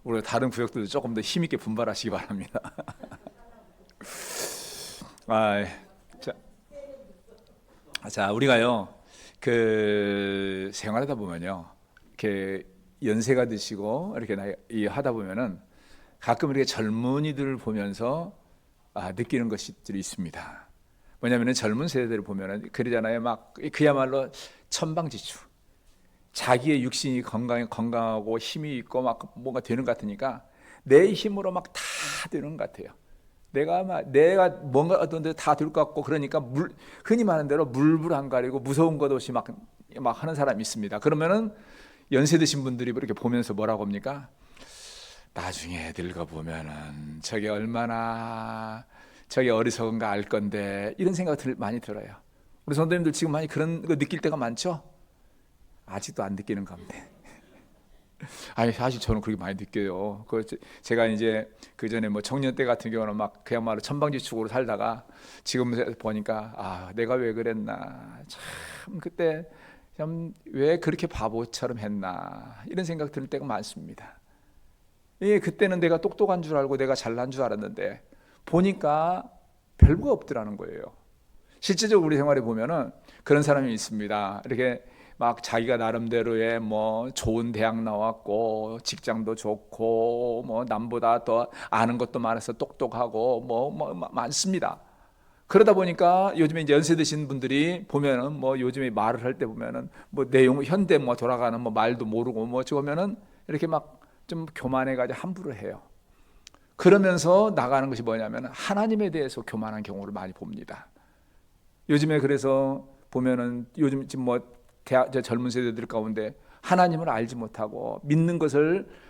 우리 다른 구역들도 조금 더 힘있게 분발하시기 바랍니다. 아, 자, 우리가요 생활하다 보면요 이렇게 연세가 드시고 이렇게 하다 보면은 가끔 이렇게 젊은이들을 보면서 느끼는 것들이 있습니다. 뭐냐면은 젊은 세대들을 보면은 그러잖아요. 막 그야말로 천방지축. 자기의 육신이 건강하고 힘이 있고 막 뭔가 되는 것 같으니까 내 힘으로 막 다 되는 것 같아요. 내가 뭔가 어떤 데 다 될 것 같고 그러니까 흔히 말하는 대로 물불 안 가리고 무서운 것 없이 막 하는 사람이 있습니다. 그러면은 연세 드신 분들이 이렇게 보면서 뭐라고 합니까? 나중에 늙어 보면은 저게 얼마나 저게 어리석은가 알 건데 이런 생각이 많이 들어요. 우리 선생님들 지금 많이 그런 거 느낄 때가 많죠? 아직도 안 느끼는 가운데. 아니 사실 저는 그렇게 많이 느껴요. 제가 이제 그 전에 뭐 청년 때 같은 경우는 막 그야말로 천방지축으로 살다가 지금 보니까 내가 왜 그랬나 참 그때 참 왜 그렇게 바보처럼 했나 이런 생각 들 때가 많습니다. 그때는 내가 똑똑한 줄 알고 내가 잘난 줄 알았는데 보니까 별거 없더라는 거예요. 실제적으로 우리 생활에 보면은 그런 사람이 있습니다. 이렇게 막 자기가 나름대로의 뭐 좋은 대학 나왔고 직장도 좋고 뭐 남보다 더 아는 것도 많아서 똑똑하고 뭐 많습니다. 그러다 보니까 요즘에 이제 연세 드신 분들이 보면은 뭐 요즘에 말을 할 때 보면은 뭐 내용 현대 뭐 돌아가는 뭐 말도 모르고 뭐 저거면은 이렇게 막 좀 교만해가지고 함부로 해요. 그러면서 나가는 것이 뭐냐면 하나님에 대해서 교만한 경우를 많이 봅니다. 요즘에 그래서 보면은 요즘 지금 뭐 젊은 세대들 가운데 하나님을 알지 못하고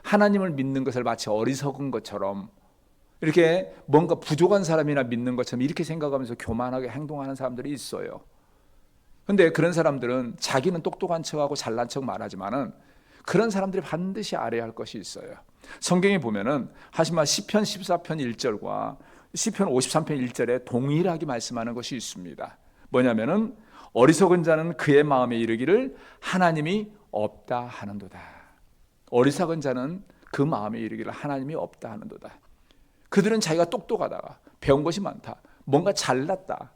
하나님을 믿는 것을 마치 어리석은 것처럼 이렇게 뭔가 부족한 사람이나 믿는 것처럼 이렇게 생각하면서 교만하게 행동하는 사람들이 있어요. 근데 그런 사람들은 자기는 똑똑한 척하고 잘난 척 말하지만은 그런 사람들이 반드시 알아야 할 것이 있어요. 성경에 보면은 하시마 시편 14편 1절과 시편 53편 1절에 동일하게 말씀하는 것이 있습니다. 뭐냐면은 어리석은 자는 그의 마음에 이르기를 하나님이 없다 하는도다. 어리석은 자는 그 마음에 이르기를 하나님이 없다 하는도다. 그들은 자기가 똑똑하다가 배운 것이 많다, 뭔가 잘났다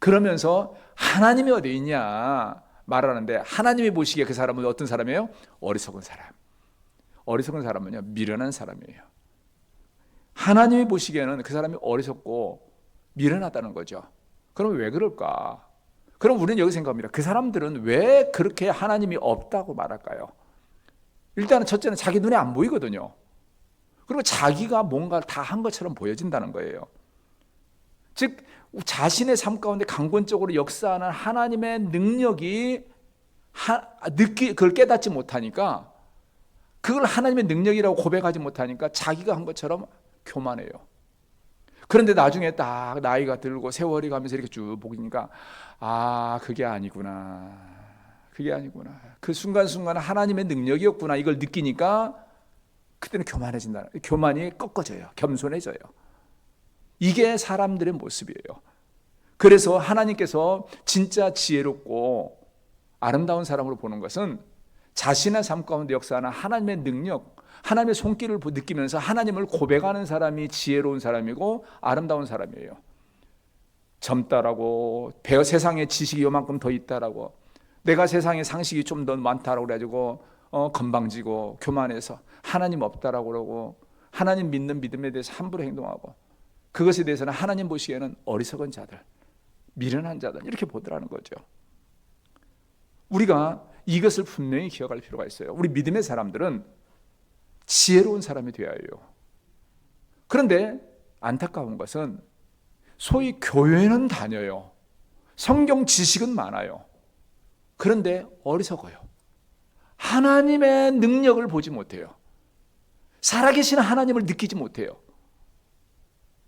그러면서 하나님이 어디 있냐 말하는데 하나님이 보시기에 그 사람은 어떤 사람이에요? 어리석은 사람. 어리석은 사람은요 미련한 사람이에요. 하나님이 보시기에는 그 사람이 어리석고 미련하다는 거죠. 그럼 왜 그럴까? 그럼 우리는 여기 생각합니다. 그 사람들은 왜 그렇게 하나님이 없다고 말할까요? 일단은 첫째는 자기 눈에 안 보이거든요. 그리고 자기가 뭔가 다 한 것처럼 보여진다는 거예요. 즉 자신의 삶 가운데 강권적으로 역사하는 하나님의 능력이 그걸 깨닫지 못하니까, 그걸 하나님의 능력이라고 고백하지 못하니까 자기가 한 것처럼 교만해요. 그런데 나중에 딱 나이가 들고 세월이 가면서 이렇게 쭉 보니까 그게 아니구나. 그게 아니구나. 그 순간순간 하나님의 능력이었구나. 이걸 느끼니까 그때는 교만해진다. 교만이 꺾어져요. 겸손해져요. 이게 사람들의 모습이에요. 그래서 하나님께서 진짜 지혜롭고 아름다운 사람으로 보는 것은 자신의 삶 가운데 역사하는 하나님의 능력, 하나님의 손길을 느끼면서 하나님을 고백하는 사람이 지혜로운 사람이고 아름다운 사람이에요. 젊다라고, 세상에 지식이 요만큼 더 있다라고, 내가 세상에 상식이 좀 더 많다라고 그래가지고 건방지고 교만해서 하나님 없다라고 그러고 하나님 믿는 믿음에 대해서 함부로 행동하고, 그것에 대해서는 하나님 보시기에는 어리석은 자들, 미련한 자들 이렇게 보더라는 거죠. 우리가 이것을 분명히 기억할 필요가 있어요. 우리 믿음의 사람들은 지혜로운 사람이 되어야 해요. 그런데 안타까운 것은 소위 교회는 다녀요. 성경 지식은 많아요. 그런데 어리석어요. 하나님의 능력을 보지 못해요. 살아계신 하나님을 느끼지 못해요.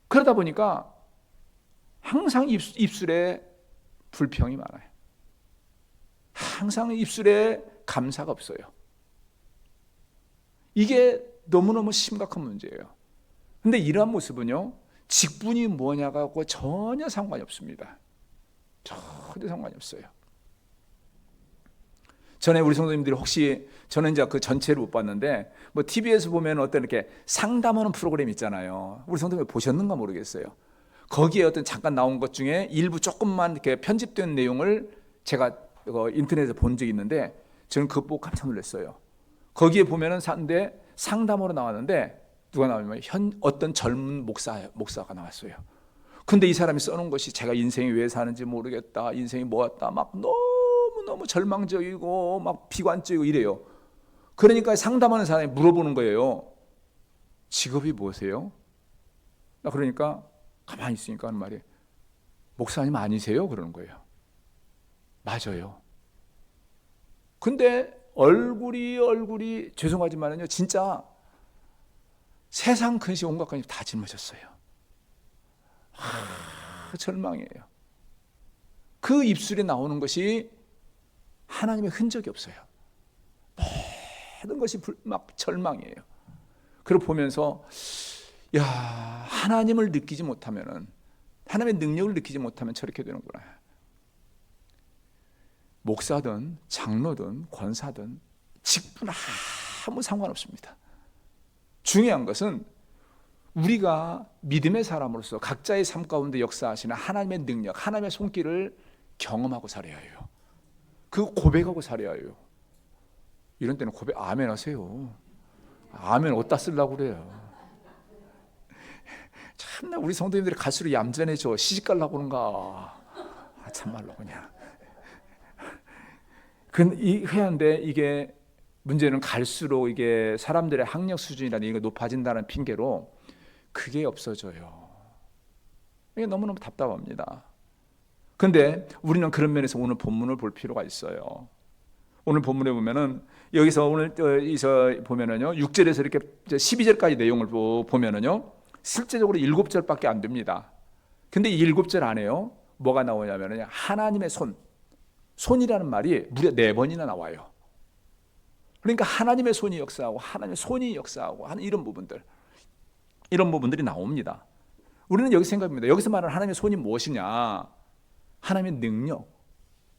그러다 보니까 항상 입술에 불평이 많아요. 항상 입술에 감사가 없어요. 이게 너무너무 심각한 문제예요. 근데 이러한 모습은요, 직분이 뭐냐고 전혀 상관이 없습니다. 전혀 상관이 없어요. 전에 우리 성도님들이 혹시, 저는 이제 그 전체를 못 봤는데 뭐 TV에서 보면 어떤 이렇게 상담하는 프로그램 있잖아요. 우리 성도님 보셨는가 모르겠어요. 거기에 어떤 잠깐 나온 것 중에 일부 조금만 이렇게 편집된 내용을 제가 인터넷에서 본 적이 있는데 저는 그거 보고 깜짝 놀랐어요. 거기에 보면은 상담으로 나왔는데 누가 나오냐면 어떤 젊은 목사가 나왔어요. 근데 이 사람이 써놓은 것이 제가 인생이 왜 사는지 모르겠다, 인생이 뭐였다, 막 너무 절망적이고 막 비관적이고 이래요. 그러니까 상담하는 사람이 물어보는 거예요. 직업이 뭐세요? 나 그러니까 가만히 있으니까 하는 말이, 목사님 아니세요? 그러는 거예요. 맞아요. 근데 얼굴이 죄송하지만요, 진짜 세상 근시 온갖 근시 다 짊어졌어요. 절망이에요. 그 입술에 나오는 것이 하나님의 흔적이 없어요. 모든 것이 막 절망이에요. 그걸 보면서 야, 하나님을 느끼지 못하면은, 하나님의 능력을 느끼지 못하면 저렇게 되는구나. 목사든 장로든 권사든 직분 아무 상관없습니다. 중요한 것은 우리가 믿음의 사람으로서 각자의 삶 가운데 역사하시는 하나님의 능력, 하나님의 손길을 경험하고 살아야 해요. 그 고백하고 살아야 해요. 이런 때는 고백 아멘 하세요. 아멘 어디다 쓰려고 그래요. 참나 우리 성도님들이 갈수록 얌전해져. 시집가려고 그런가. 참말로 그냥. 해야한데 이게 문제는 갈수록 이게 사람들의 학력 수준이라는 이게 높아진다는 핑계로 그게 없어져요. 이게 너무너무 답답합니다. 근데 우리는 그런 면에서 오늘 본문을 볼 필요가 있어요. 오늘 본문에 보면은 여기서 오늘 보면은요 6절에서 이렇게 12절까지 내용을 보면은요 실제적으로 7절밖에 안 됩니다. 근데 이 7절 안에요 뭐가 나오냐면은 하나님의 손이라는 말이 무려 4번이나 나와요. 그러니까 하나님의 손이 역사하고 하나님의 손이 역사하고 하는 이런 부분들이 나옵니다. 우리는 여기 생각합니다. 여기서 말하는 하나님의 손이 무엇이냐? 하나님의 능력,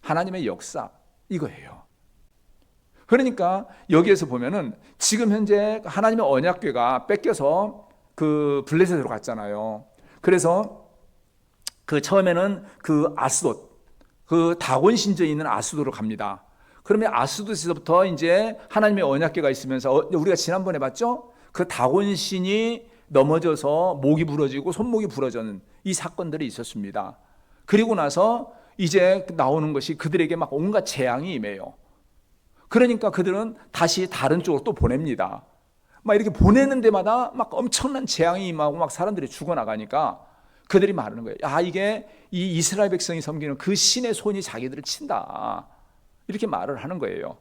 하나님의 역사 이거예요. 그러니까 여기에서 보면은 지금 현재 하나님의 언약궤가 뺏겨서 그 블레셋으로 갔잖아요. 그래서 그 처음에는 그 아스돗, 그 다곤 신전에 있는 아스돗으로 갑니다. 그러면 아스돗에서부터 이제 하나님의 언약궤가 있으면서 우리가 지난번에 봤죠? 그 다곤 신이 넘어져서 목이 부러지고 손목이 부러지는 이 사건들이 있었습니다. 그리고 나서 이제 나오는 것이 그들에게 막 온갖 재앙이 임해요. 그러니까 그들은 다시 다른 쪽으로 또 보냅니다. 막 이렇게 보내는 데마다 막 엄청난 재앙이 임하고 막 사람들이 죽어나가니까 그들이 말하는 거예요. 아, 이게 이 이스라엘 백성이 섬기는 그 신의 손이 자기들을 친다. 이렇게 말을 하는 거예요.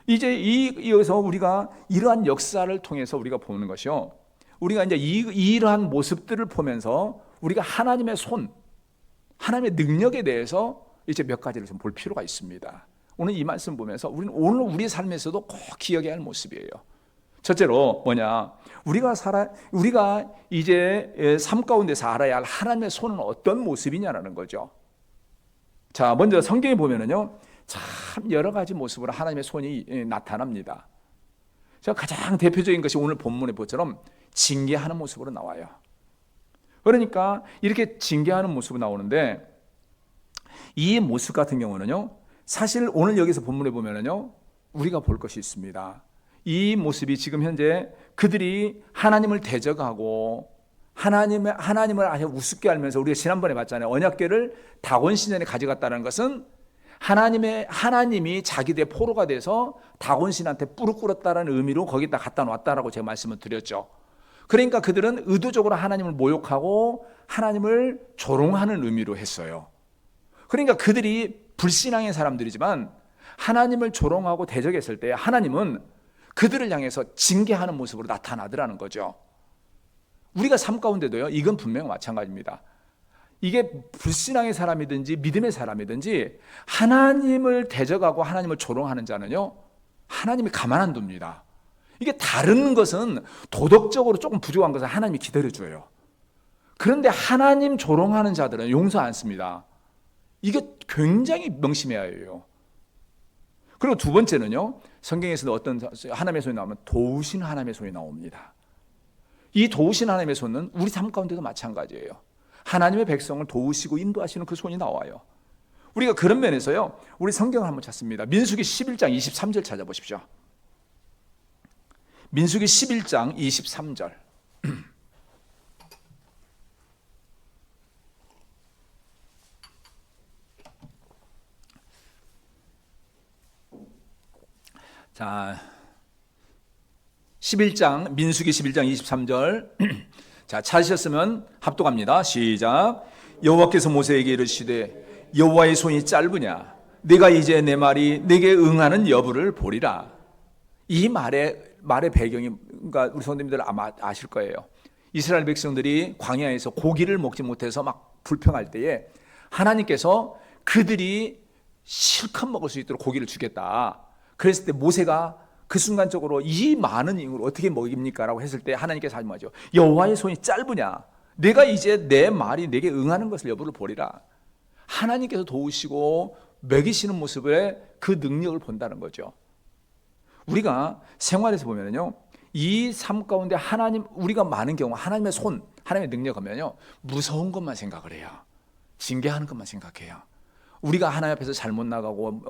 이제 여기서 우리가 이러한 역사를 통해서 우리가 보는 것이요. 우리가 이제 이러한 모습들을 보면서 우리가 하나님의 손, 하나님의 능력에 대해서 이제 몇 가지를 좀 볼 필요가 있습니다. 오늘 이 말씀 보면서 우리는 오늘 우리 삶에서도 꼭 기억해야 할 모습이에요. 첫째로 뭐냐? 우리가 이제 삶 가운데서 알아야 할 하나님의 손은 어떤 모습이냐라는 거죠. 자, 먼저 성경에 보면은요, 참 여러 가지 모습으로 하나님의 손이 나타납니다. 자, 가장 대표적인 것이 오늘 본문의 것처럼 징계하는 모습으로 나와요. 그러니까 이렇게 징계하는 모습으로 나오는데 이 모습 같은 경우는요, 사실 오늘 여기서 본문에 보면은요, 우리가 볼 것이 있습니다. 이 모습이 지금 현재 그들이 하나님을 대적하고 하나님을 아주 우습게 알면서 우리가 지난번에 봤잖아요. 언약궤를 다곤 신전에 가져갔다는 것은 하나님이 자기들의 포로가 돼서 다곤 신한테 뿔을 꿇었다는 의미로 거기다 갖다 놨다라고 제가 말씀을 드렸죠. 그러니까 그들은 의도적으로 하나님을 모욕하고 하나님을 조롱하는 의미로 했어요. 그러니까 그들이 불신앙의 사람들이지만 하나님을 조롱하고 대적했을 때 하나님은 그들을 향해서 징계하는 모습으로 나타나더라는 거죠. 우리가 삶 가운데도요, 이건 분명 마찬가지입니다. 이게 불신앙의 사람이든지 믿음의 사람이든지 하나님을 대적하고 하나님을 조롱하는 자는요, 하나님이 가만 안 둡니다. 이게 다른 것은 도덕적으로 조금 부족한 것은 하나님이 기다려줘요. 그런데 하나님 조롱하는 자들은 용서 안 씁니다. 이게 굉장히 명심해야 해요. 그리고 두 번째는요, 성경에서는 어떤 하나님의 손이 나오면 도우신 하나님의 손이 나옵니다. 이 도우신 하나님의 손은 우리 삶 가운데도 마찬가지예요. 하나님의 백성을 도우시고 인도하시는 그 손이 나와요. 우리가 그런 면에서요, 우리 성경을 한번 찾습니다. 민수기 11장 23절 찾아보십시오. 민수기 11장 23절. 자, 11장, 민수기 11장 23절. 자, 찾으셨으면 합독합니다. 시작. 여호와께서 모세에게 이르시되 여호와의 손이 짧으냐? 네가 이제 내 말이 네게 응하는 여부를 보리라. 이 말의 배경이, 그러니까 우리 성도님들 아마 아실 거예요. 이스라엘 백성들이 광야에서 고기를 먹지 못해서 막 불평할 때에 하나님께서 그들이 실컷 먹을 수 있도록 고기를 주겠다. 그랬을 때 모세가 그 순간적으로 이 많은 인구를 어떻게 먹입니까? 라고 했을 때 하나님께서 하지 마죠. 여호와의 손이 짧으냐? 내가 이제 내 말이 내게 응하는 것을 여부를 보리라. 하나님께서 도우시고 먹이시는 모습에 그 능력을 본다는 거죠. 우리가 생활에서 보면요, 이 삶 가운데 하나님, 우리가 많은 경우 하나님의 손, 하나님의 능력 하면요, 무서운 것만 생각을 해요. 징계하는 것만 생각해요. 우리가 하나님 앞에서 잘못 나가고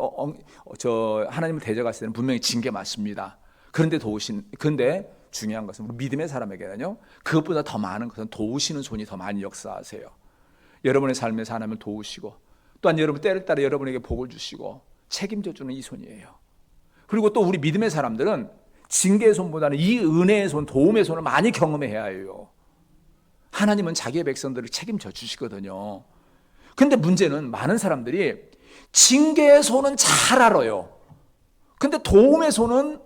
하나님을 대적했을 때는 분명히 징계 맞습니다. 그런데 중요한 것은 우리 믿음의 사람에게는요, 그것보다 더 많은 것은 도우시는 손이 더 많이 역사하세요. 여러분의 삶에서 하나님을 도우시고, 또한 여러분 때를 따라 여러분에게 복을 주시고 책임져 주는 이 손이에요. 그리고 또 우리 믿음의 사람들은 징계의 손보다는 이 은혜의 손, 도움의 손을 많이 경험해야 해요. 하나님은 자기의 백성들을 책임져 주시거든요. 근데 문제는 많은 사람들이 징계의 손은 잘 알아요. 근데 도움의 손은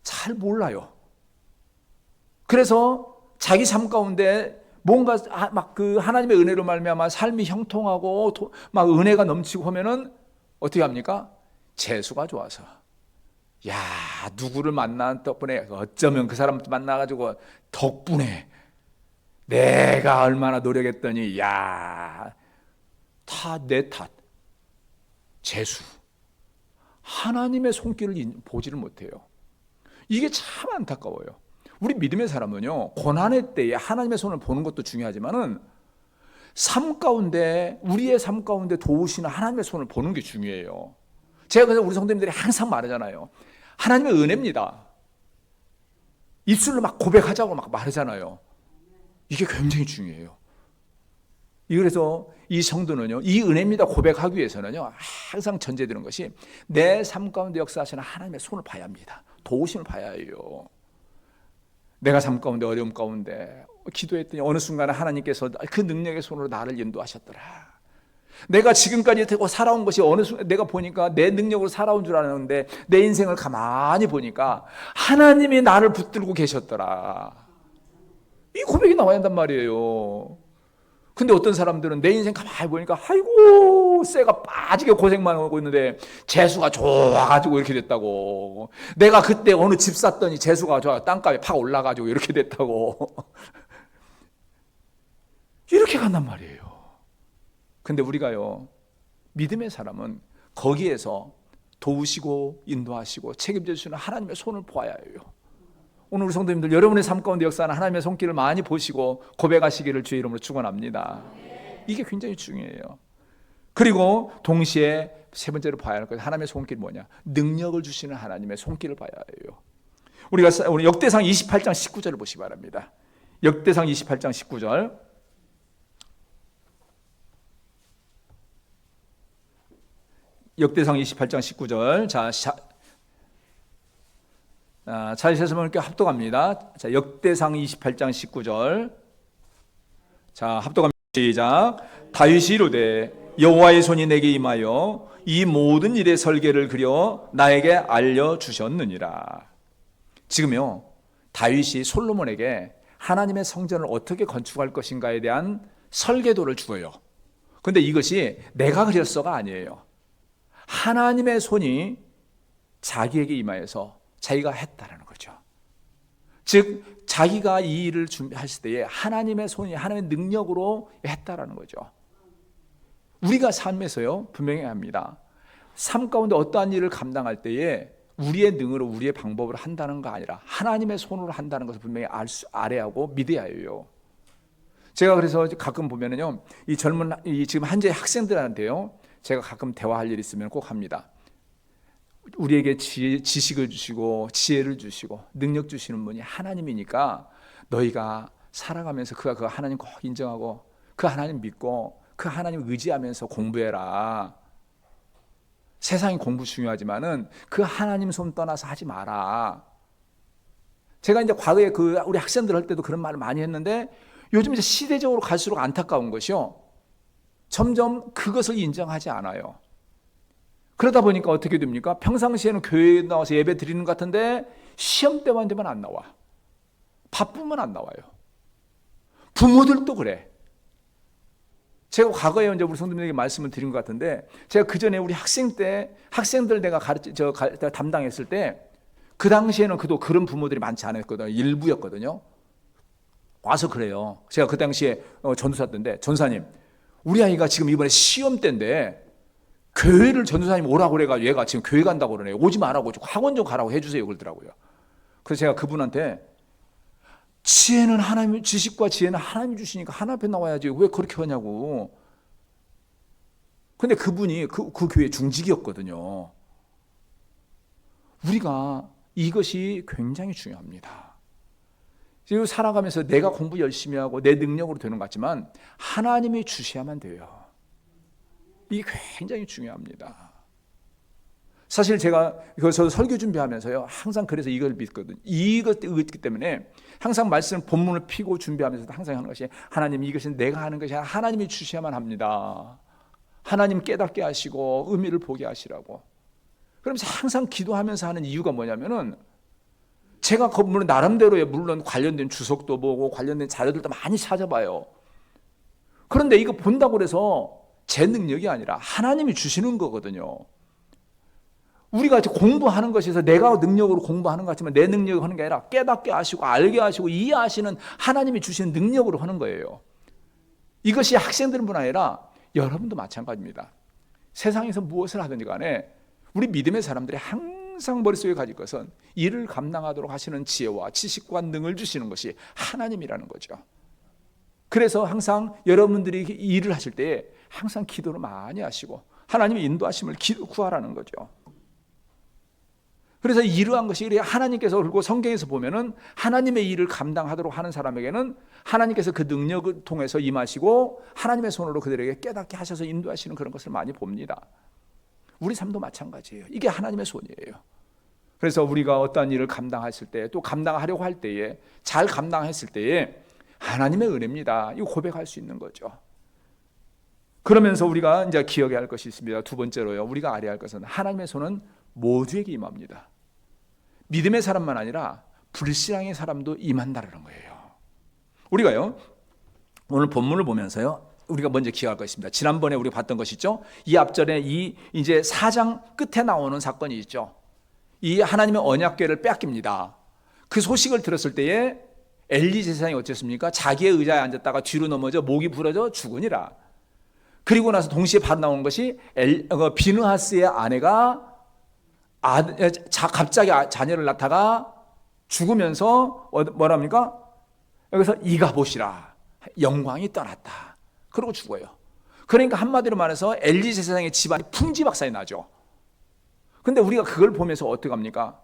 잘 몰라요. 그래서 자기 삶 가운데 뭔가 막 그 하나님의 은혜로 말미암아 삶이 형통하고 막 은혜가 넘치고 하면은 어떻게 합니까? 재수가 좋아서, 야, 누구를 만난 덕분에, 어쩌면 그 사람 만나가지고 덕분에 내가 얼마나 노력했더니, 야, 다 내 탓. 재수. 하나님의 손길을 보지를 못해요. 이게 참 안타까워요. 우리 믿음의 사람은요, 고난의 때에 하나님의 손을 보는 것도 중요하지만은 삶 가운데, 우리의 삶 가운데 도우시는 하나님의 손을 보는 게 중요해요. 제가 그래서 우리 성도님들이 항상 말하잖아요. 하나님의 은혜입니다. 입술로 막 고백하자고 막 말하잖아요. 이게 굉장히 중요해요. 그래서 이 성도는요, 이 은혜입니다 고백하기 위해서는요, 항상 전제되는 것이 내 삶 가운데 역사하시는 하나님의 손을 봐야 합니다. 도우심을 봐야 해요. 내가 삶 가운데 어려움 가운데 기도했더니 어느 순간에 하나님께서 그 능력의 손으로 나를 인도하셨더라. 내가 지금까지 살아온 것이 어느 순간 내가 보니까 내 능력으로 살아온 줄 알았는데 내 인생을 가만히 보니까 하나님이 나를 붙들고 계셨더라. 이 고백이 나와야 한단 말이에요. 근데 어떤 사람들은 내 인생 가만히 보니까 아이고 쇠가 빠지게 고생만 하고 있는데 재수가 좋아가지고 이렇게 됐다고. 내가 그때 어느 집 샀더니 재수가 좋아 땅값이 팍 올라가지고 이렇게 됐다고. 이렇게 간단 말이에요. 근데 우리가요, 믿음의 사람은 거기에서 도우시고 인도하시고 책임져 주시는 하나님의 손을 보아야 해요. 오늘 우리 성도님들, 여러분의 삶 가운데 역사하는 하나님의 손길을 많이 보시고 고백하시기를 주의 이름으로 축원합니다. 이게 굉장히 중요해요. 그리고 동시에 세 번째로 봐야 할 것은 하나님의 손길이 뭐냐? 능력을 주시는 하나님의 손길을 봐야 해요. 우리 역대상 28장 19절을 보시기 바랍니다. 역대상 28장 19절. 역대상 28장 19절. 찾으셨으면 이렇게 합독합니다. 자, 역대상 28장 19절. 자, 합독합니다. 시작. 다윗이 이르되 여호와의 손이 내게 임하여 이 모든 일의 설계를 그려 나에게 알려 주셨느니라. 지금요, 다윗이 솔로몬에게 하나님의 성전을 어떻게 건축할 것인가에 대한 설계도를 주어요. 그런데 이것이 내가 그렸어가 아니에요. 하나님의 손이 자기에게 임하여서 자기가 했다라는 거죠. 즉 자기가 이 일을 준비했을 때에 하나님의 손이, 하나님의 능력으로 했다라는 거죠. 우리가 삶에서요, 분명히 합니다. 삶 가운데 어떠한 일을 감당할 때에 우리의 능으로 우리의 방법으로 한다는 거 아니라 하나님의 손으로 한다는 것을 분명히 알아야 하고 믿어야 해요. 제가 그래서 가끔 보면은요, 이 젊은 지금 현재 학생들한테요, 제가 가끔 대화할 일 있으면 꼭 합니다. 우리에게 지식을 주시고 지혜를 주시고 능력 주시는 분이 하나님이니까 너희가 살아가면서 그 하나님 꼭 인정하고 그 하나님 믿고 그 하나님 의지하면서 공부해라. 세상이 공부 중요하지만은 그 하나님 손 떠나서 하지 마라. 제가 이제 과거에 우리 학생들 할 때도 그런 말을 많이 했는데 요즘 이제 시대적으로 갈수록 안타까운 것이요, 점점 그것을 인정하지 않아요. 그러다 보니까 어떻게 됩니까? 평상시에는 교회에 나와서 예배 드리는 것 같은데 시험 때만 되면 안 나와. 바쁘면 안 나와요. 부모들도 그래. 제가 과거에 이제 우리 성도님에게 말씀을 드린 것 같은데, 제가 그 전에 우리 학생들 내가 담당했을 때, 그 당시에는 그런 부모들이 많지 않았거든요. 일부였거든요. 와서 그래요. 제가 그 당시에 전도사 때인데, 전사님, 우리 아이가 지금 이번에 시험 때인데, 교회를 전도사님 오라고 그래가지고 얘가 지금 교회 간다고 그러네요. 오지 말라고, 학원 좀 가라고 해주세요. 그러더라고요. 그래서 제가 그분한테, 지식과 지혜는 하나님이 주시니까 하나님 앞에 나와야지 왜 그렇게 하냐고. 근데 그분이 그 교회 중직이었거든요. 우리가 이것이 굉장히 중요합니다. 지금 살아가면서 내가 공부 열심히 하고 내 능력으로 되는 것 같지만 하나님이 주셔야만 돼요. 이게 굉장히 중요합니다. 사실 제가 저도 설교 준비하면서요, 항상 그래서 이걸 믿거든요. 이것 있기 때문에 항상 말씀 본문을 피고 준비하면서도 항상 하는 것이, 하나님, 이것은 내가 하는 것이 아니라 하나님이 주셔야만 합니다. 하나님 깨닫게 하시고 의미를 보게 하시라고. 그러면서 항상 기도하면서 하는 이유가 뭐냐면은, 제가 물론 나름대로의 물론 관련된 주석도 보고 관련된 자료들도 많이 찾아봐요. 그런데 이거 본다고 해서 제 능력이 아니라 하나님이 주시는 거거든요. 우리가 공부하는 것에서 내가 능력으로 공부하는 것 같지만 내 능력으로 하는 게 아니라 깨닫게 하시고 알게 하시고 이해하시는 하나님이 주시는 능력으로 하는 거예요. 이것이 학생들뿐 아니라 여러분도 마찬가지입니다. 세상에서 무엇을 하든지 간에 우리 믿음의 사람들이 항상 머릿속에 가질 것은 일을 감당하도록 하시는 지혜와 지식과 능을 주시는 것이 하나님이라는 거죠. 그래서 항상 여러분들이 일을 하실 때 항상 기도를 많이 하시고 하나님의 인도하심을 구하라는 거죠. 그래서 이러한 것이 하나님께서, 그리고 성경에서 보면은 하나님의 일을 감당하도록 하는 사람에게는 하나님께서 그 능력을 통해서 임하시고 하나님의 손으로 그들에게 깨닫게 하셔서 인도하시는 그런 것을 많이 봅니다. 우리 삶도 마찬가지예요. 이게 하나님의 손이에요. 그래서 우리가 어떠한 일을 감당했을 때, 또 감당하려고 할 때에, 잘 감당했을 때에 하나님의 은혜입니다. 이거 고백할 수 있는 거죠. 그러면서 우리가 이제 기억해야 할 것이 있습니다. 두 번째로요, 우리가 알아야 할 것은 하나님의 손은 모두에게 임합니다. 믿음의 사람만 아니라 불신앙의 사람도 임한다는 거예요. 우리가요, 오늘 본문을 보면서요, 우리가 먼저 기억할 것입니다. 지난번에 우리가 봤던 것이죠. 이 앞전에 이제 4장 끝에 나오는 사건이 있죠. 이 하나님의 언약궤를 뺏깁니다. 그 소식을 들었을 때에 엘리 제사장이 어쨌습니까? 자기의 의자에 앉았다가 뒤로 넘어져 목이 부러져 죽으니라. 그리고 나서 동시에 바로 나오는 것이 비느하스의 아내가 갑자기 자녀를 낳다가 죽으면서 뭐랍니까? 여기서 이가 보시라, 영광이 떠났다. 그러고 죽어요. 그러니까 한마디로 말해서 엘리 제사장의 집안이 풍지박산이 나죠. 근데 우리가 그걸 보면서 어떻게 합니까?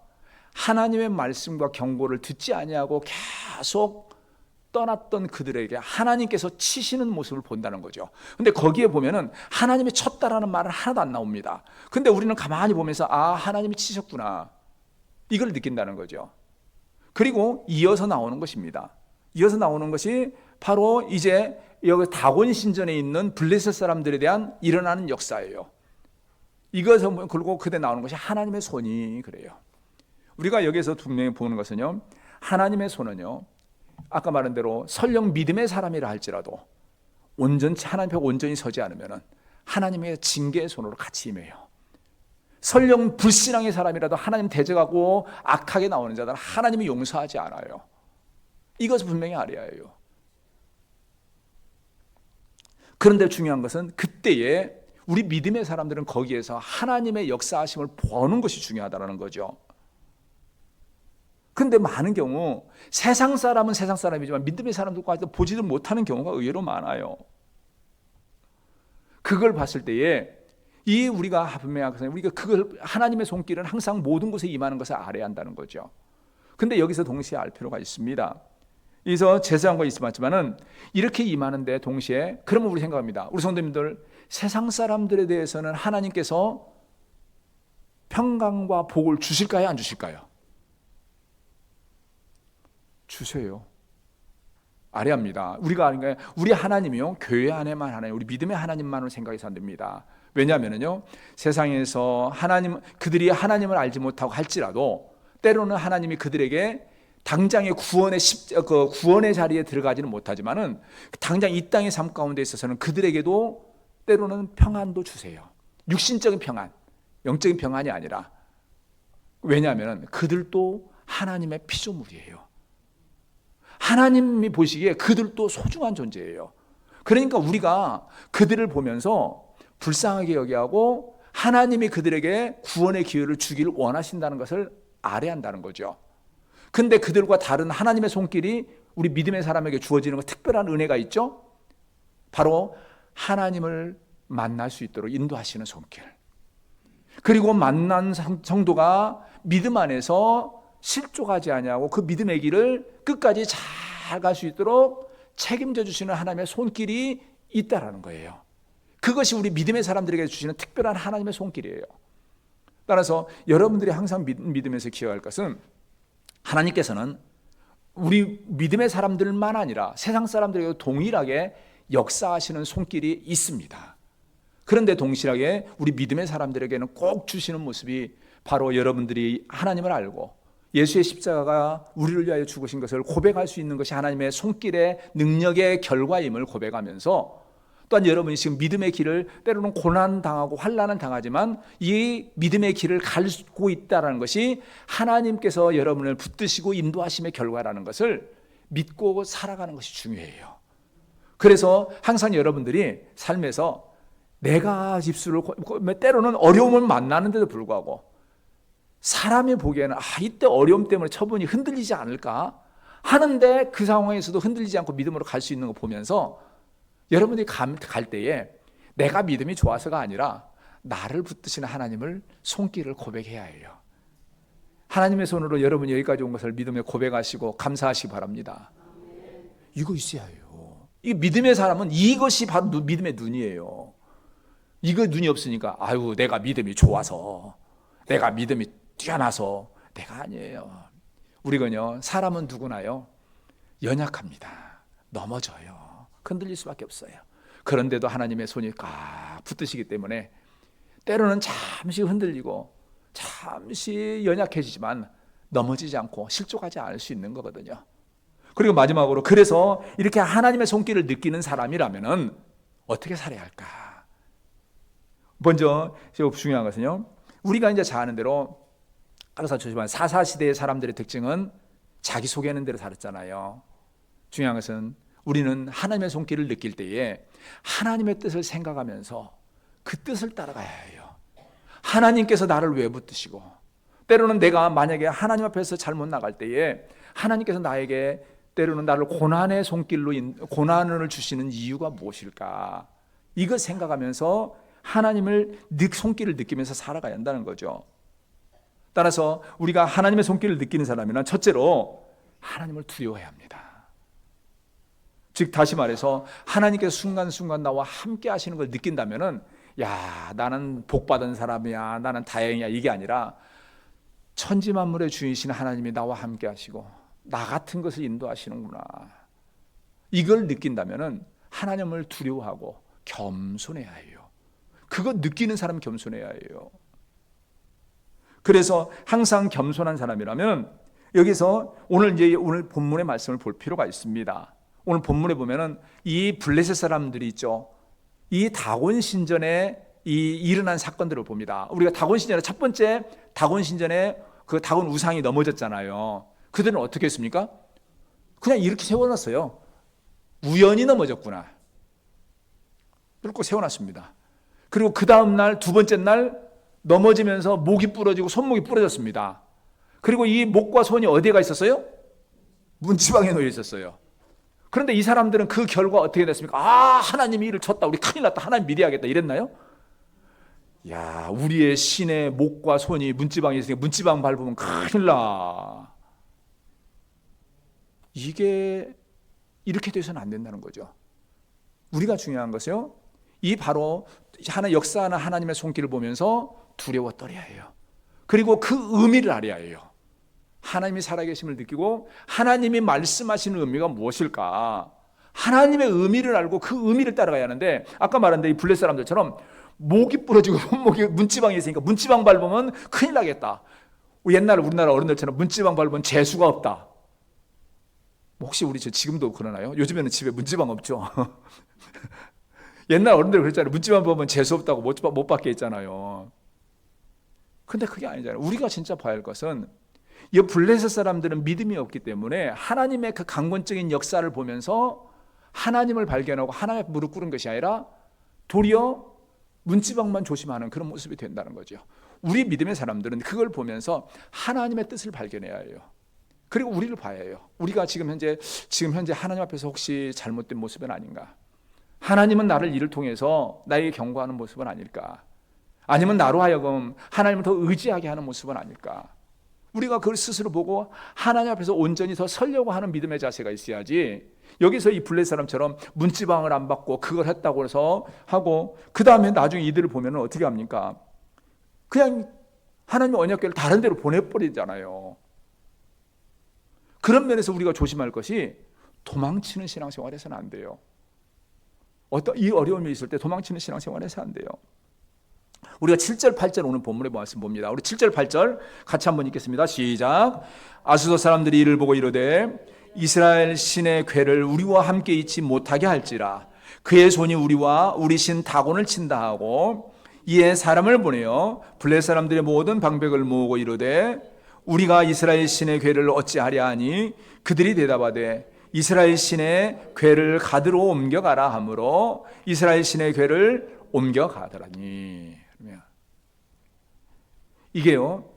하나님의 말씀과 경고를 듣지 아니하고 계속 떠났던 그들에게 하나님께서 치시는 모습을 본다는 거죠. 근데 거기에 보면은 하나님이 쳤다라는 말은 하나도 안 나옵니다. 근데 우리는 가만히 보면서 하나님이 치셨구나, 이걸 느낀다는 거죠. 그리고 이어서 나오는 것입니다. 이어서 나오는 것이 바로 이제 여기 다곤 신전에 있는 블레셋 사람들에 대한 일어나는 역사예요. 이것을 그리고 그때 나오는 것이 하나님의 손이 그래요. 우리가 여기서 분명히 보는 것은요, 하나님의 손은요, 아까 말한 대로 설령 믿음의 사람이라 할지라도 온전치 하나님 앞에 온전히 서지 않으면 하나님의 징계의 손으로 같이 임해요. 설령 불신앙의 사람이라도 하나님 대적하고 악하게 나오는 자들은 하나님이 용서하지 않아요. 이것을 분명히 알아야 해요. 그런데 중요한 것은 그때에 우리 믿음의 사람들은 거기에서 하나님의 역사하심을 보는 것이 중요하다는 거죠. 그런데 많은 경우 세상 사람은 세상 사람이지만 믿음의 사람들과 보지도 못하는 경우가 의외로 많아요. 그걸 봤을 때에 우리가 그걸 하나님의 손길은 항상 모든 곳에 임하는 것을 알아야 한다는 거죠. 근데 여기서 동시에 알 필요가 있습니다. 그래서 제사장과 있었지만은 이렇게 임하는데 동시에 그러면 우리 생각합니다. 우리 성도님들, 세상 사람들에 대해서는 하나님께서 평강과 복을 주실까요, 안 주실까요? 주세요. 알아야 합니다. 우리 하나님이요, 교회 안에만 하나님, 우리 믿음의 하나님만을 생각해서 안 됩니다. 왜냐하면요, 세상에서 그들이 하나님을 알지 못하고 할지라도 때로는 하나님이 그들에게 당장의 구원의 자리에 들어가지는 못하지만은 당장 이 땅의 삶 가운데 있어서는 그들에게도 때로는 평안도 주세요. 육신적인 평안, 영적인 평안이 아니라. 왜냐하면 그들도 하나님의 피조물이에요. 하나님이 보시기에 그들도 소중한 존재예요. 그러니까 우리가 그들을 보면서 불쌍하게 여기하고 하나님이 그들에게 구원의 기회를 주기를 원하신다는 것을 알아야 한다는 거죠. 근데 그들과 다른 하나님의 손길이 우리 믿음의 사람에게 주어지는 특별한 은혜가 있죠. 바로 하나님을 만날 수 있도록 인도하시는 손길. 그리고 만난 성도가 믿음 안에서 실족하지 아니하고 그 믿음의 길을 끝까지 잘 갈 수 있도록 책임져 주시는 하나님의 손길이 있다라는 거예요. 그것이 우리 믿음의 사람들에게 주시는 특별한 하나님의 손길이에요. 따라서 여러분들이 항상 믿으면서 기억할 것은 하나님께서는 우리 믿음의 사람들만 아니라 세상 사람들에게도 동일하게 역사하시는 손길이 있습니다. 그런데 동일하게 우리 믿음의 사람들에게는 꼭 주시는 모습이 바로 여러분들이 하나님을 알고 예수의 십자가가 우리를 위하여 죽으신 것을 고백할 수 있는 것이 하나님의 손길의 능력의 결과임을 고백하면서 또한 여러분이 지금 믿음의 길을 때로는 고난당하고 환난은 당하지만 이 믿음의 길을 가고 있다는 것이 하나님께서 여러분을 붙드시고 인도하심의 결과라는 것을 믿고 살아가는 것이 중요해요. 그래서 항상 여러분들이 삶에서 내가 입술을 때로는 어려움을 만나는데도 불구하고 사람이 보기에는 이때 어려움 때문에 처분이 흔들리지 않을까 하는데 그 상황에서도 흔들리지 않고 믿음으로 갈 수 있는 거 보면서 여러분들이 갈 때에 내가 믿음이 좋아서가 아니라 나를 붙드시는 하나님을 손길을 고백해야 해요. 하나님의 손으로 여러분이 여기까지 온 것을 믿음에 고백하시고 감사하시기 바랍니다. 이거 있어야 해요. 이 믿음의 사람은 이것이 바로 믿음의 눈이에요. 이거 눈이 없으니까 내가 믿음이 좋아서, 내가 믿음이 뛰어나서, 내가 아니에요. 우리는요, 사람은 누구나요, 연약합니다. 넘어져요. 흔들릴 수밖에 없어요. 그런데도 하나님의 손이 꽉 붙드시기 때문에 때로는 잠시 흔들리고 잠시 연약해지지만 넘어지지 않고 실족하지 않을 수 있는 거거든요. 그리고 마지막으로, 그래서 이렇게 하나님의 손길을 느끼는 사람이라면 어떻게 살아야 할까? 먼저 중요한 것은요, 우리가 이제 잘 아는 대로 항상 조심한 사사시대의 사람들의 특징은 자기소개하는 대로 살았잖아요. 중요한 것은 우리는 하나님의 손길을 느낄 때에 하나님의 뜻을 생각하면서 그 뜻을 따라가야 해요. 하나님께서 나를 왜 붙드시고, 때로는 내가 만약에 하나님 앞에서 잘못 나갈 때에 하나님께서 나에게 때로는 나를 고난의 손길로 고난을 주시는 이유가 무엇일까? 이걸 생각하면서 하나님을 손길을 느끼면서 살아가야 한다는 거죠. 따라서 우리가 하나님의 손길을 느끼는 사람이란 첫째로 하나님을 두려워해야 합니다. 즉 다시 말해서 하나님께서 순간순간 나와 함께 하시는 걸 느낀다면은 나는 복받은 사람이야, 나는 다행이야, 이게 아니라 천지만물의 주인이신 하나님이 나와 함께 하시고 나 같은 것을 인도하시는구나, 이걸 느낀다면은 하나님을 두려워하고 겸손해야 해요. 그거 느끼는 사람은 겸손해야 해요. 그래서 항상 겸손한 사람이라면 여기서 오늘 본문의 말씀을 볼 필요가 있습니다. 오늘 본문에 보면은 이 블레셋 사람들이 있죠. 이 다곤 신전에 일어난 사건들을 봅니다. 우리가 다곤 신전에 첫 번째 다곤 신전에 그 다곤 우상이 넘어졌잖아요. 그들은 어떻게 했습니까? 그냥 이렇게 세워놨어요. 우연히 넘어졌구나. 그렇게 세워놨습니다. 그리고 그 다음 날, 두 번째 날 넘어지면서 목이 부러지고 손목이 부러졌습니다. 그리고 이 목과 손이 어디에 가 있었어요? 문지방에 놓여 있었어요. 그런데 이 사람들은 그 결과 어떻게 됐습니까? 아, 하나님이 일을 쳤다. 우리 큰일 났다. 하나님 믿어야겠다. 이랬나요? 야, 우리의 신의 목과 손이 문지방에 있으니까 문지방 밟으면 큰일 나. 이게 이렇게 돼서는 안 된다는 거죠. 우리가 중요한 것이요, 이 바로 하나 역사하는 하나님의 손길을 보면서 두려워 떨어야 해요. 그리고 그 의미를 알아야 해요. 하나님이 살아계심을 느끼고 하나님이 말씀하시는 의미가 무엇일까? 하나님의 의미를 알고 그 의미를 따라가야 하는데, 아까 말한 이 블레 사람들처럼 목이 부러지고 손목이 문지방에 있으니까 문지방 밟으면 큰일 나겠다. 옛날 우리나라 어른들처럼 문지방 밟으면 재수가 없다. 혹시 우리 지금도 그러나요? 요즘에는 집에 문지방 없죠. 옛날 어른들 그랬잖아요. 문지방 밟으면 재수 없다고 못 받게 했잖아요. 근데 그게 아니잖아요. 우리가 진짜 봐야 할 것은, 이 블레셋 사람들은 믿음이 없기 때문에 하나님의 그 강권적인 역사를 보면서 하나님을 발견하고 하나님 앞에 무릎 꿇은 것이 아니라 도리어 문지방만 조심하는 그런 모습이 된다는 거죠. 우리 믿음의 사람들은 그걸 보면서 하나님의 뜻을 발견해야 해요. 그리고 우리를 봐야 해요. 우리가 지금 현재 하나님 앞에서 혹시 잘못된 모습은 아닌가? 하나님은 나를 이를 통해서 나에게 경고하는 모습은 아닐까? 아니면 나로 하여금 하나님을 더 의지하게 하는 모습은 아닐까? 우리가 그걸 스스로 보고 하나님 앞에서 온전히 더 서려고 하는 믿음의 자세가 있어야지, 여기서 이 블레셋 사람처럼 문지방을 안 받고 그걸 했다고 해서 하고 그 다음에 나중에 이들을 보면 어떻게 합니까? 그냥 하나님의 언약궤를 다른 데로 보내버리잖아요. 그런 면에서 우리가 조심할 것이, 도망치는 신앙생활에서는 안 돼요. 이 어려움이 있을 때 도망치는 신앙생활에서 안 돼요. 우리가 7절 8절 오늘 본문의 말씀 봅니다. 우리 7절 8절 같이 한번 읽겠습니다. 시작. 아수도 사람들이 이를 보고 이르되 이스라엘 신의 궤를 우리와 함께 있지 못하게 할지라 그의 손이 우리와 우리 신 다곤을 친다 하고, 이에 사람을 보내어 블레 사람들의 모든 방백을 모으고 이르되 우리가 이스라엘 신의 궤를 어찌하랴 하니, 그들이 대답하되 이스라엘 신의 궤를 가드로 옮겨가라 하므로 이스라엘 신의 궤를 옮겨가더라니. 이게요,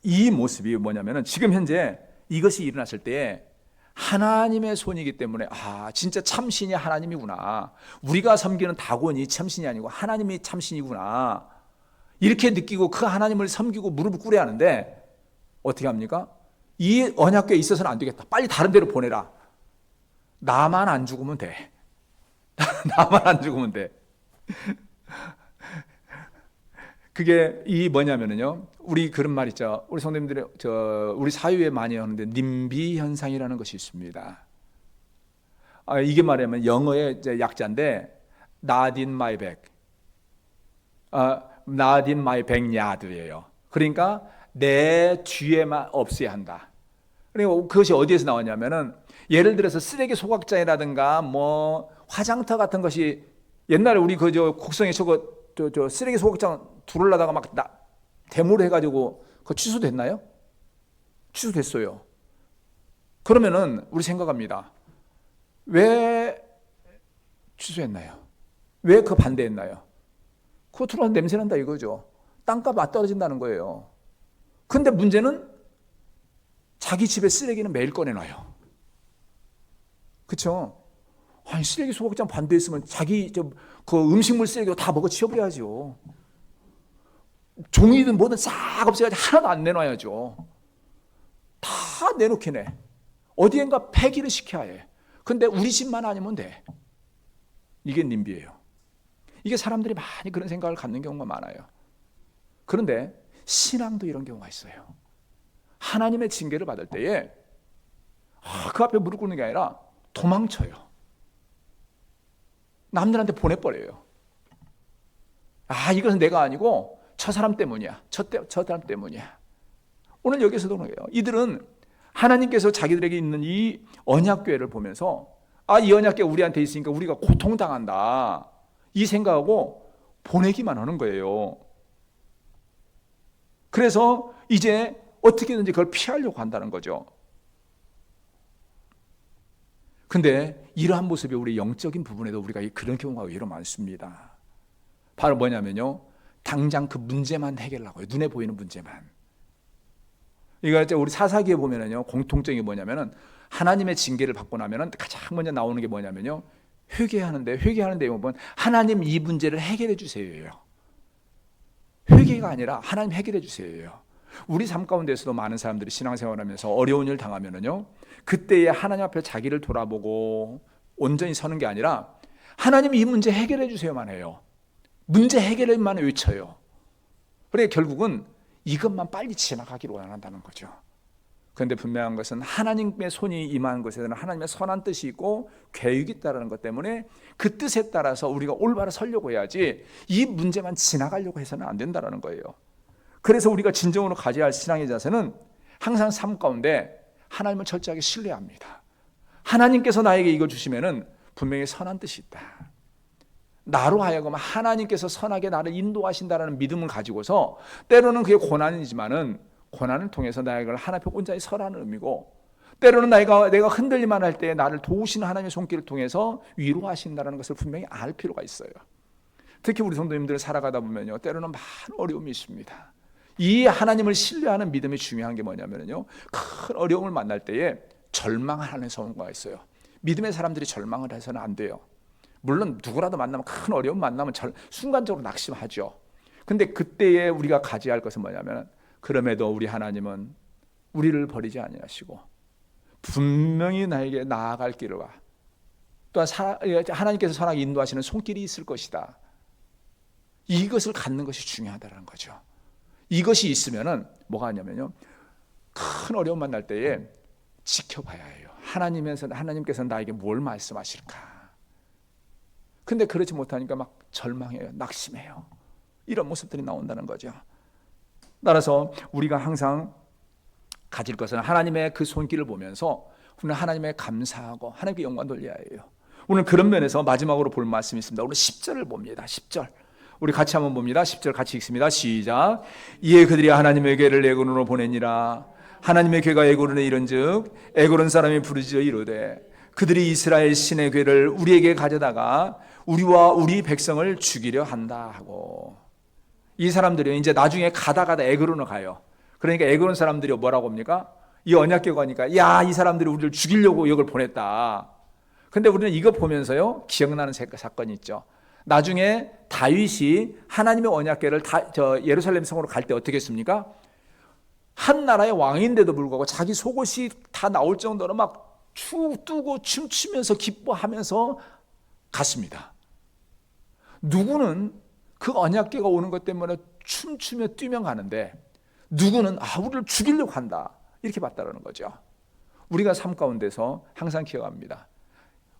이 모습이 뭐냐면은, 지금 현재 이것이 일어났을 때 하나님의 손이기 때문에, 진짜 참신이 하나님이구나, 우리가 섬기는 다곤이 참신이 아니고 하나님이 참신이구나, 이렇게 느끼고 그 하나님을 섬기고 무릎을 꿇어야 하는데, 어떻게 합니까? 이 언약궤에 있어서는 안 되겠다, 빨리 다른 데로 보내라. 나만 안 죽으면 돼. 나만 안 죽으면 돼. 그게 뭐냐면요, 우리 그런 말 있죠. 우리 성도님들이 우리 사유에 많이 하는데 님비 현상이라는 것이 있습니다. 이게 말하면 영어의 이제 약자인데 not in my back, not in my backyard예요. 그러니까 내 뒤에만 없어야 한다. 그리고 그것이 어디에서 나왔냐면은, 예를 들어서 쓰레기 소각장이라든가 뭐 화장터 같은 것이, 옛날에 우리 곡성에 저 쓰레기 소각장 두르려다가 막 데모를 해가지고 그거 취소됐나요? 취소됐어요. 그러면은 우리 생각합니다. 왜 취소했나요? 왜 그 반대했나요? 그거 들어가서 냄새 난다 이거죠. 땅값 맞떨어진다는 거예요. 근데 문제는 자기 집에 쓰레기는 매일 꺼내놔요. 그렇죠? 아니, 쓰레기 소각장 반대했으면 자기 그 음식물 쓰레기도 다 먹어 치워버려야죠. 종이든 뭐든 싹 없애가지고 하나도 안 내놔야죠. 다 내놓긴 해. 어디엔가 폐기를 시켜야 해. 근데 우리 집만 아니면 돼. 이게 님비예요. 이게 사람들이 많이 그런 생각을 갖는 경우가 많아요. 그런데 신앙도 이런 경우가 있어요. 하나님의 징계를 받을 때에 그 앞에 무릎 꿇는 게 아니라 도망쳐요. 남들한테 보내버려요. 이것은 내가 아니고 저 사람 때문이야. 저 사람 때문이야. 오늘 여기서도 그런 거예요. 이들은 하나님께서 자기들에게 있는 이 언약궤를 보면서, 이 언약궤 우리한테 있으니까 우리가 고통당한다, 이 생각하고 보내기만 하는 거예요. 그래서 이제 어떻게든지 그걸 피하려고 한다는 거죠. 근데 이러한 모습이 우리 영적인 부분에도 우리가 그런 경우가 의외로 많습니다. 바로 뭐냐면요, 당장 그 문제만 해결하고요. 눈에 보이는 문제만. 이거 우리 사사기에 보면은요, 공통점이 뭐냐면은 하나님의 징계를 받고 나면은 가장 먼저 나오는 게 뭐냐면요, 회개하는 내용을 보면 하나님 이 문제를 해결해 주세요예요. 회개가 아니라 하나님 해결해 주세요예요. 우리 삶 가운데서도 많은 사람들이 신앙생활하면서 어려운 일 당하면은요, 그때에 하나님 앞에 자기를 돌아보고 온전히 서는 게 아니라 하나님 이 문제 해결해 주세요만 해요. 문제 해결만 외쳐요. 그러니까 결국은 이것만 빨리 지나가기를 원한다는 거죠. 그런데 분명한 것은 하나님의 손이 임한 것에는 하나님의 선한 뜻이 있고 계획이 있다는 것 때문에 그 뜻에 따라서 우리가 올바로 서려고 해야지 이 문제만 지나가려고 해서는 안 된다는 거예요. 그래서 우리가 진정으로 가져야 할 신앙의 자세는 항상 삶 가운데 하나님을 철저하게 신뢰합니다. 하나님께서 나에게 이걸 주시면은 분명히 선한 뜻이 있다. 나로 하여금 하나님께서 선하게 나를 인도하신다는 믿음을 가지고서 때로는 그게 고난이지만은 고난을 통해서 나에게 하나님 앞에 온전히 서라는 의미고, 때로는 내가 흔들리만 할 때 나를 도우시는 하나님의 손길을 통해서 위로하신다는 것을 분명히 알 필요가 있어요. 특히 우리 성도님들 살아가다 보면요, 때로는 많은 어려움이 있습니다. 이 하나님을 신뢰하는 믿음이 중요한 게 뭐냐면요, 큰 어려움을 만날 때에 절망하는 성도가 있어요. 믿음의 사람들이 절망을 해서는 안 돼요. 물론 누구라도 만나면, 큰 어려움 만나면 순간적으로 낙심하죠. 근데 그때에 우리가 가져야 할 것은 뭐냐면, 그럼에도 우리 하나님은 우리를 버리지 아니하시고 분명히 나에게 나아갈 길과 또한 하나님께서 선하게 인도하시는 손길이 있을 것이다. 이것을 갖는 것이 중요하다는 거죠. 이것이 있으면은 뭐가 하냐면요, 큰 어려움 만날 때에 지켜봐야 해요. 하나님께서 나에게 뭘 말씀하실까? 근데 그렇지 못하니까 막 절망해요, 낙심해요. 이런 모습들이 나온다는 거죠. 따라서 우리가 항상 가질 것은 하나님의 그 손길을 보면서 우리는 하나님의 감사하고 하나님께 영광 돌려야 해요. 오늘 그런 면에서 마지막으로 볼 말씀이 있습니다. 오늘 10절을 봅니다. 10절. 우리 같이 한번 봅니다. 10절 같이 읽습니다. 시작. 이에 그들이 하나님의 괴를 에고론으로 보내니라. 하나님의 괴가 에고론에 이른즉 에고론 사람이 부르짖어 이르되 그들이 이스라엘 신의 괴를 우리에게 가져다가 우리와 우리 백성을 죽이려 한다 하고. 이 사람들이 이제 나중에 가다 에그론을 가요. 그러니까 에그론 사람들이 뭐라고 합니까? 이 언약궤가 하니까 야, 이 사람들이 우리를 죽이려고 여길 보냈다. 근데 우리는 이거 보면서요, 기억나는 사건이 있죠. 나중에 다윗이 하나님의 언약궤를 예루살렘 성으로 갈 때 어떻게 했습니까? 한 나라의 왕인데도 불구하고 자기 속옷이 다 나올 정도로 막 뜨고 춤추면서 기뻐하면서 갔습니다. 누구는 그 언약궤가 오는 것 때문에 춤추며 뛰며 가는데, 누구는 우리를 죽이려고 한다, 이렇게 봤다는 거죠. 우리가 삶 가운데서 항상 기억합니다.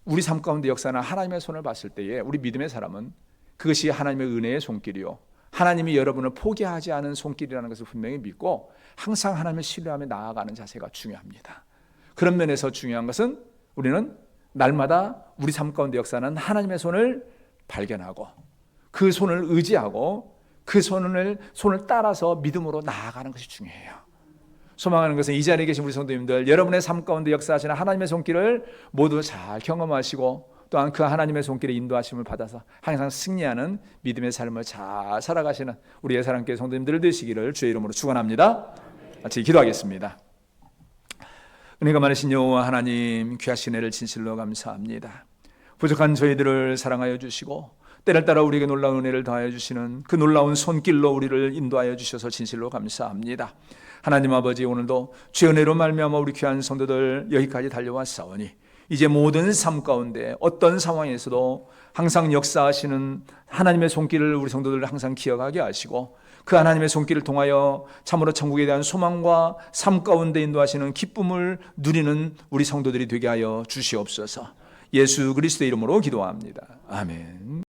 우리 삶 가운데 역사나 하나님의 손을 봤을 때에 우리 믿음의 사람은 그것이 하나님의 은혜의 손길이요, 하나님이 여러분을 포기하지 않은 손길이라는 것을 분명히 믿고 항상 하나님을 신뢰하며 나아가는 자세가 중요합니다. 그런 면에서 중요한 것은 우리는 날마다 우리 삶 가운데 역사는 하나님의 손을 발견하고 그 손을 의지하고 그 손을 따라서 믿음으로 나아가는 것이 중요해요. 소망하는 것은 이 자리에 계신 우리 성도님들, 여러분의 삶 가운데 역사하시는 하나님의 손길을 모두 잘 경험하시고 또한 그 하나님의 손길의 인도하심을 받아서 항상 승리하는 믿음의 삶을 잘 살아가시는 우리의 사랑교회 성도님들 되시기를 주의 이름으로 축원합니다. 같이 기도하겠습니다. 은혜가 많으신 여호와 하나님, 귀하신 은혜를 진실로 감사합니다. 부족한 저희들을 사랑하여 주시고 때를 따라 우리에게 놀라운 은혜를 더하여 주시는 그 놀라운 손길로 우리를 인도하여 주셔서 진실로 감사합니다. 하나님 아버지, 오늘도 주의 은혜로 말미암아 우리 귀한 성도들 여기까지 달려왔사오니 이제 모든 삶 가운데 어떤 상황에서도 항상 역사하시는 하나님의 손길을 우리 성도들 항상 기억하게 하시고 그 하나님의 손길을 통하여 참으로 천국에 대한 소망과 삶 가운데 인도하시는 기쁨을 누리는 우리 성도들이 되게 하여 주시옵소서. 예수 그리스도의 이름으로 기도합니다. 아멘.